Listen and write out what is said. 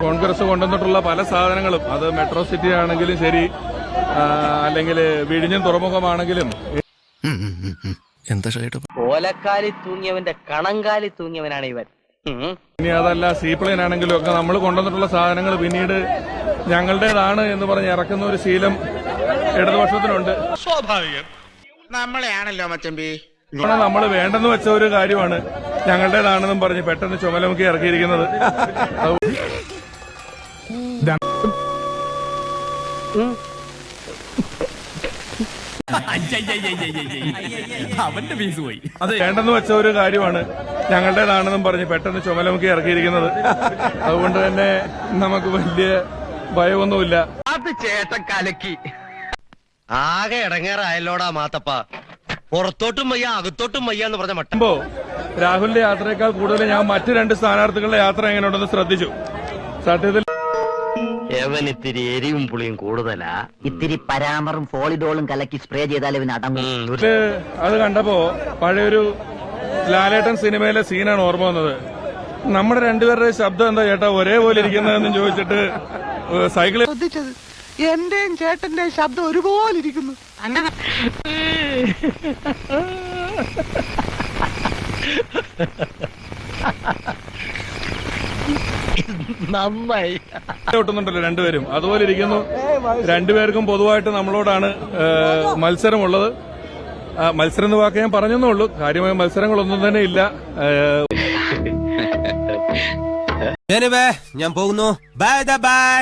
കോൺഗ്രസ് കൊണ്ടുവന്നിട്ടുള്ള പല സാധനങ്ങളും അത് മെട്രോ സിറ്റി ആണെങ്കിലും ശരി, അല്ലെങ്കിൽ വിഴിഞ്ഞം തുറമുഖമാണെങ്കിലും ഓലക്കാലി തൂങ്ങിയവന്റെ കണങ്കാലി തൂങ്ങിയവനാണ് ഇവൻ. ഇനി അതല്ല സീപ്ലെയിൻ ആണെങ്കിലും ഒക്കെ നമ്മൾ കൊണ്ടുവന്നിട്ടുള്ള സാധനങ്ങൾ പിന്നീട് ഞങ്ങളുടേതാണ് എന്ന് പറഞ്ഞ് ഇറക്കുന്ന ഒരു ശീലം ഇടതുപക്ഷത്തിനുണ്ട്. സ്വാഭാവികം, നമ്മളെയാണല്ലോ മച്ചമ്പി. നമ്മൾ വേണ്ടെന്ന് വെച്ച ഒരു കാര്യമാണ് ഞങ്ങളുടേതാണെന്നും പറഞ്ഞ് പെട്ടെന്ന് ചുമലമുക്കി ഇറക്കിയിരിക്കുന്നത്. അവന്റെ ഫീസ് പോയി. അത് വേണ്ടെന്ന് വെച്ച ഒരു കാര്യമാണ് ഞങ്ങളുടേതാണെന്നും പറഞ്ഞ് പെട്ടെന്ന് ചുമലമുക്കി ഇറക്കിയിരിക്കുന്നത്. അതുകൊണ്ട് തന്നെ നമുക്ക് വലിയ ഭയമൊന്നുമില്ല. അത് ചേട്ടൻ കലക്കി. ആകെ ഇടങ്ങേറായല്ലോടാ മാത്തപ്പ. പുറത്തോട്ടും വയ്യ അകത്തോട്ടും വയ്യ എന്ന് പറഞ്ഞ മട്ടം. രാഹുലിന്റെ യാത്രയേക്കാൾ കൂടുതൽ ഞാൻ മറ്റു രണ്ട് സ്ഥാനാർത്ഥികളുടെ യാത്ര എങ്ങനെയുണ്ടെന്ന് ശ്രദ്ധിച്ചു. സത്യത്തിൽ ഇത്തിരി എരിവും പുളിയും കൂടുതലാ. ഇത്തിരി പരാമറും ഫോളിഡോളും കലക്കി സ്പ്രേ ചെയ്താൽ ഇവന് അടങ്ങും. അത് കണ്ടപ്പോ പഴയൊരു ലാലേട്ടൻ സിനിമയിലെ സീനാണ് ഓർമ്മ വന്നത്. നമ്മുടെ രണ്ടുപേരുടെ ശബ്ദം എന്താ ചേട്ടാ ഒരേപോലെ ഇരിക്കുന്നതെന്ന് ചോദിച്ചിട്ട് സൈക്കിളിൽ ശ്രദ്ധിച്ചത് എന്റെയും ചേട്ടന്റെയും ശബ്ദം ഒരുപോലെ ഇരിക്കുന്നു. നന്നായി ഒട്ടുന്നുണ്ടല്ലോ രണ്ടുപേരും അതുപോലെ ഇരിക്കുന്നു. രണ്ടുപേർക്കും പൊതുവായിട്ട് നമ്മളോടാണ് മത്സരമുള്ളത്. മത്സരം എന്ന് വാക്ക് ഞാൻ പറഞ്ഞെന്നേ ഉള്ളൂ. കാര്യമായ മത്സരങ്ങളൊന്നും തന്നെ ഇല്ല. ഞാൻ പോകുന്നു. Bye bye.